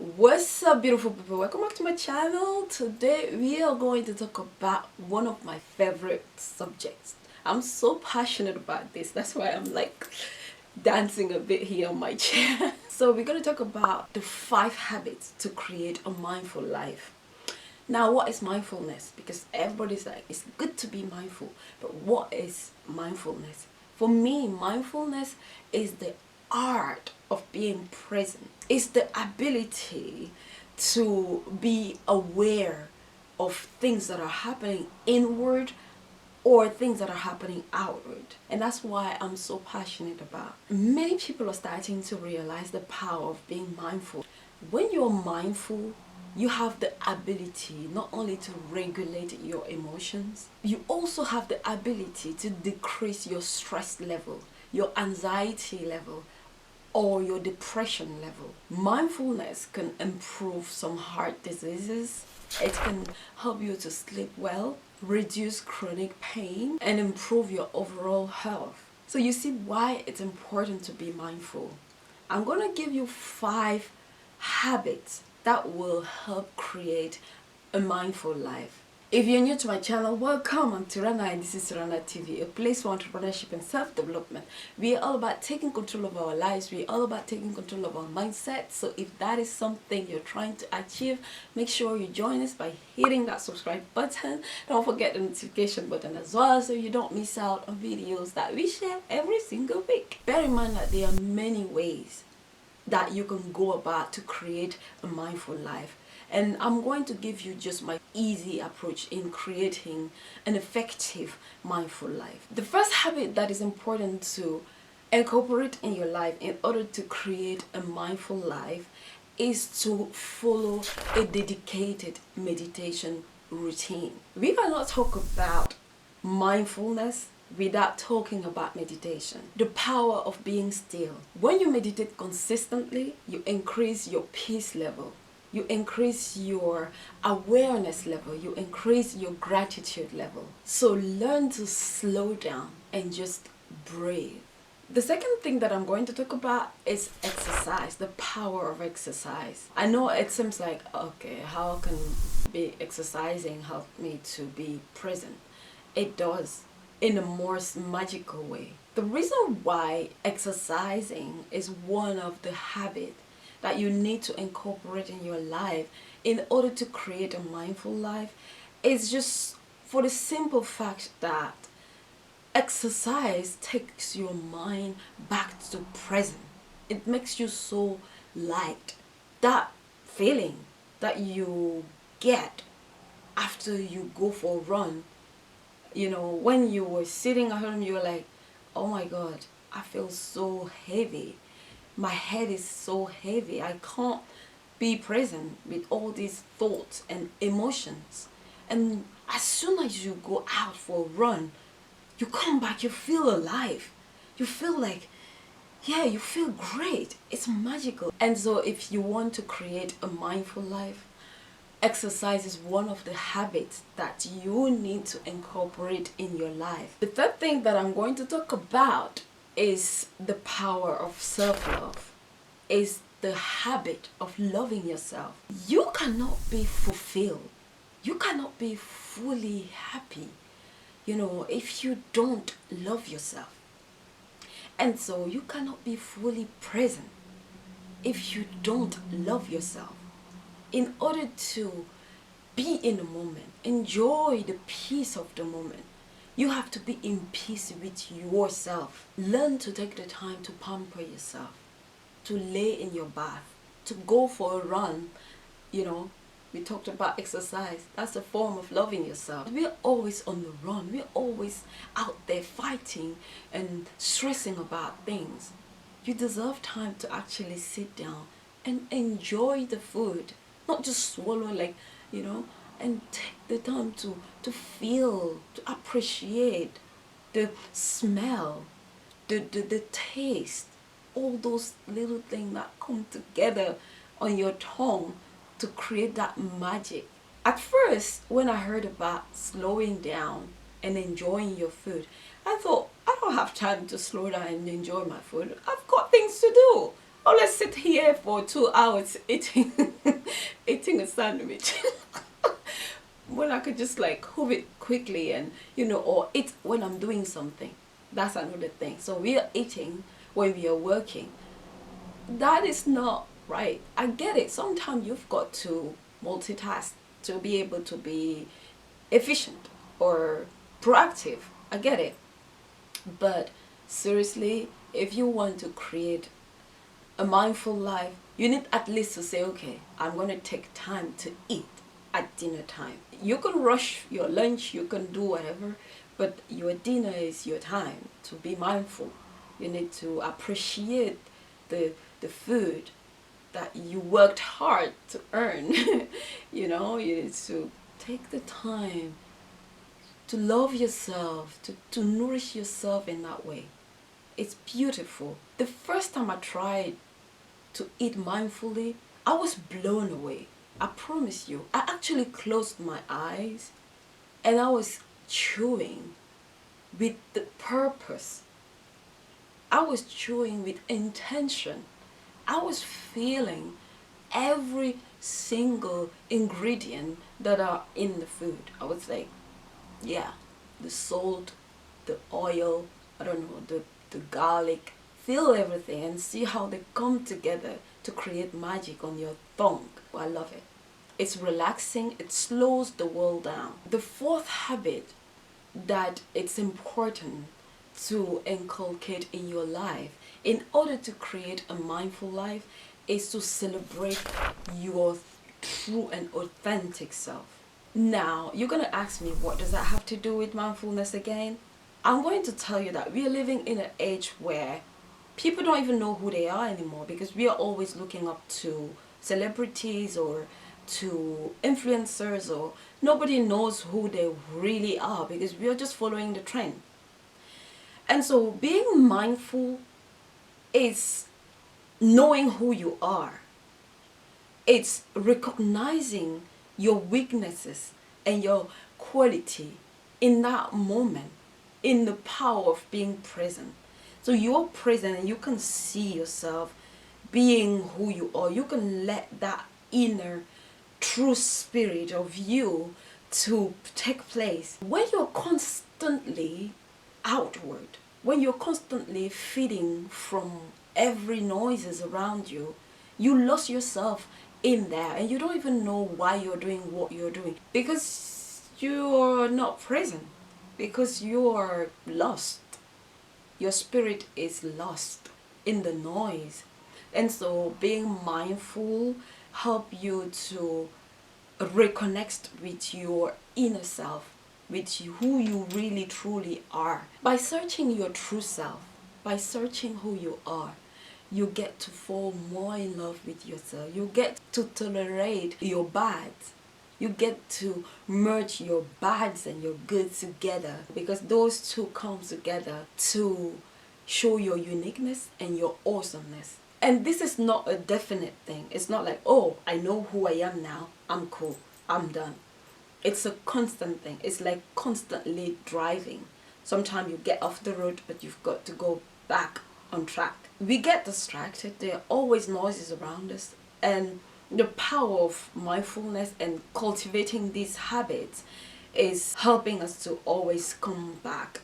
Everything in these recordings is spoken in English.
What's up, beautiful people? Welcome back to my channel. Today we are going to talk about one of my favorite subjects. I'm so passionate about this, that's why I'm like dancing a bit here on my chair. So we're going to talk about the 5 habits to create a mindful life. Now, what is mindfulness? Because everybody's like, it's good to be mindful, but what is mindfulness? For me, mindfulness is the art of being present. It's the ability to be aware of things that are happening inward or things that are happening outward. And that's why I'm so passionate about. Many people are starting to realize the power of being mindful. When you're mindful, you have the ability not only to regulate your emotions, you also have the ability to decrease your stress level, your anxiety level, or your depression level. Mindfulness can improve some heart diseases. It can help you to sleep well, reduce chronic pain, and improve your overall health. So you see why it's important to be mindful. I'm going to give you 5 habits that will help create a mindful life. If you're new to my channel, welcome. I'm Tyrana and this is Tyrana TV, a place for entrepreneurship and self-development. We are all about taking control of our lives. We're all about taking control of our mindset. So if that is something you're trying to achieve, make sure you join us by hitting that subscribe button. Don't forget the notification button as well so you don't miss out on videos that we share every single week. Bear in mind that there are many ways that you can go about to create a mindful life, and I'm going to give you just my easy approach in creating an effective mindful life. The first habit that is important to incorporate in your life in order to create a mindful life is to follow a dedicated meditation routine. We cannot talk about mindfulness without talking about meditation. The power of being still. When you meditate consistently, you increase your peace level, you increase your awareness level, you increase your gratitude level. So learn to slow down and just breathe. The second thing that I'm going to talk about is exercise, the power of exercise. I know it seems like, okay, how can be exercising help me to be present? It does, in a more magical way. The reason why exercising is one of the habits that you need to incorporate in your life in order to create a mindful life is just for the simple fact that exercise takes your mind back to present. It makes you so light. That feeling that you get after you go for a run, you know, when you were sitting at home, you were like, oh my God, I feel so heavy. My head is so heavy. I can't be present with all these thoughts and emotions. And as soon as you go out for a run, you come back, you feel alive. You feel like, yeah, you feel great. It's magical. And so if you want to create a mindful life, exercise is one of the habits that you need to incorporate in your life. The third thing that I'm going to talk about is the power of self-love, is the habit of loving yourself. You cannot be fulfilled, you cannot be fully happy, you know, if you don't love yourself. And so you cannot be fully present if you don't love yourself. In order to be in the moment, enjoy the peace of the moment, you have to be in peace with yourself. Learn to take the time to pamper yourself, to lay in your bath, to go for a run. You know, we talked about exercise. That's a form of loving yourself. We're always on the run. We're always out there fighting and stressing about things. You deserve time to actually sit down and enjoy the food. Not just swallow, like, you know, and take the time to feel, to appreciate the smell, the taste, all those little things that come together on your tongue to create that magic. At first, when I heard about slowing down and enjoying your food, I thought, I don't have time to slow down and enjoy my food. I've got things to do. Oh, let's sit here for 2 hours eating eating a sandwich. When I could just like move it quickly and or eat when I'm doing something. That's another thing. So we are eating when we are working. That is not right. I get it. Sometimes you've got to multitask to be able to be efficient or proactive. I get it. But seriously, if you want to create a mindful life, you need at least to say, okay, I'm going to take time to eat at dinner time. You can rush your lunch, you can do whatever, but your dinner is your time to be mindful. You need to appreciate the food that you worked hard to earn. You need to take the time to love yourself, to nourish yourself in that way. It's beautiful. The first time I tried to eat mindfully, I was blown away. I promise you. I actually closed my eyes and I was chewing with the purpose. I was chewing with intention. I was feeling every single ingredient that are in the food. I was like, yeah, the salt, the oil, I don't know, the garlic. Feel everything and see how they come together to create magic on your tongue. I love it. It's relaxing. It slows the world down. The fourth habit that it's important to inculcate in your life in order to create a mindful life is to celebrate your true and authentic self. Now, you're going to ask me, what does that have to do with mindfulness again? I'm going to tell you that we are living in an age where people don't even know who they are anymore because we are always looking up to celebrities or to influencers, or nobody knows who they really are because we are just following the trend. And so being mindful is knowing who you are. It's recognizing your weaknesses and your quality in that moment, in the power of being present. So you're present and you can see yourself being who you are. You can let that inner true spirit of you to take place. When you're constantly outward, when you're constantly feeding from every noises around you, you lost yourself in there and you don't even know why you're doing what you're doing because you're not present, because you're lost. Your spirit is lost in the noise. And so being mindful help you to reconnect with your inner self, with who you really truly are. By searching your true self, by searching who you are, you get to fall more in love with yourself. You get to tolerate your bads. You get to merge your bads and your goods together because those two come together to show your uniqueness and your awesomeness. And this is not a definite thing. It's not like, oh, I know who I am now. I'm cool. I'm done. It's a constant thing. It's like constantly driving. Sometimes you get off the road, but you've got to go back on track. We get distracted. There are always noises around us. And the power of mindfulness and cultivating these habits is helping us to always come back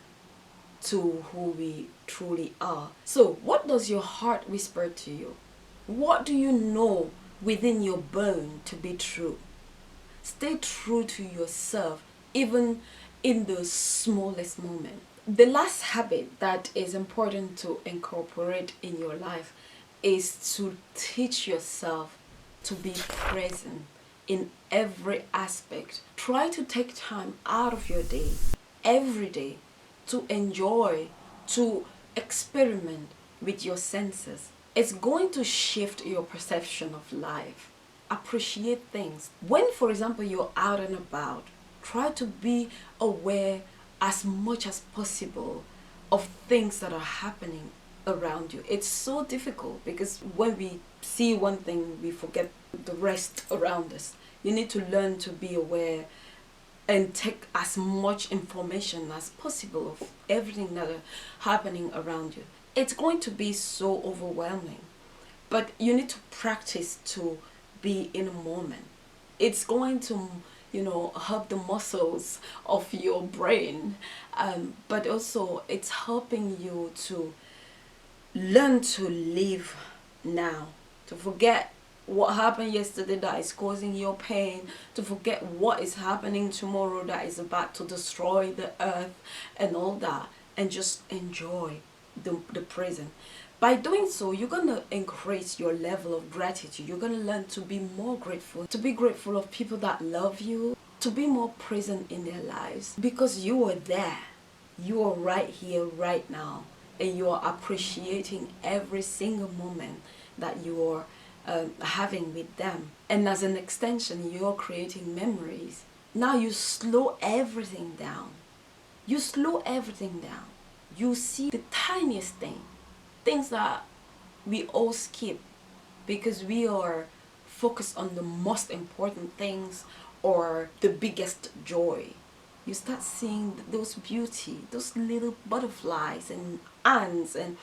to who we truly are. So, what does your heart whisper to you? What do you know within your bone to be true? Stay true to yourself, even in the smallest moment. The last habit that is important to incorporate in your life is to teach yourself to be present in every aspect. Try to take time out of your day, every day, to enjoy, to experiment with your senses. It's going to shift your perception of life. Appreciate things. When, for example, you're out and about, try to be aware as much as possible of things that are happening around you. It's so difficult because when we see one thing, we forget the rest around us. You need to learn to be aware and take as much information as possible of everything that are happening around you. It's going to be so overwhelming, but you need to practice to be in a moment. It's going to, help the muscles of your brain, but also it's helping you to learn to live now, to forget what happened yesterday that is causing your pain, to forget what is happening tomorrow that is about to destroy the earth and all that, and just enjoy the present. By doing so, you're gonna increase your level of gratitude. You're gonna learn to be more grateful, to be grateful of people that love you, to be more present in their lives because you are there. You are right here, right now, and you are appreciating every single moment that you are having with them. And as an extension, you're creating memories. Now you slow everything down. You slow everything down. You see the tiniest thing, things that we all skip because we are focused on the most important things or the biggest joy. You start seeing those beauty, those little butterflies and ants and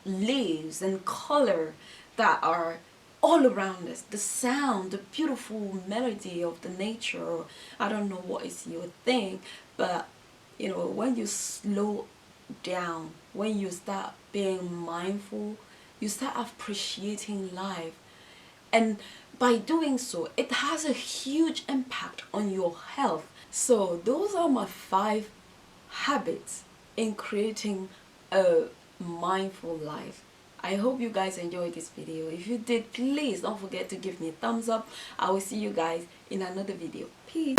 leaves and color that are all around us. The sound, the beautiful melody of the nature. I don't know what is your thing, but when you slow down, when you start being mindful, you start appreciating life. And by doing so, it has a huge impact on your health. So those are my 5 habits in creating a mindful life. I hope you guys enjoyed this video. If you did, please don't forget to give me a thumbs up. I will see you guys in another video. Peace.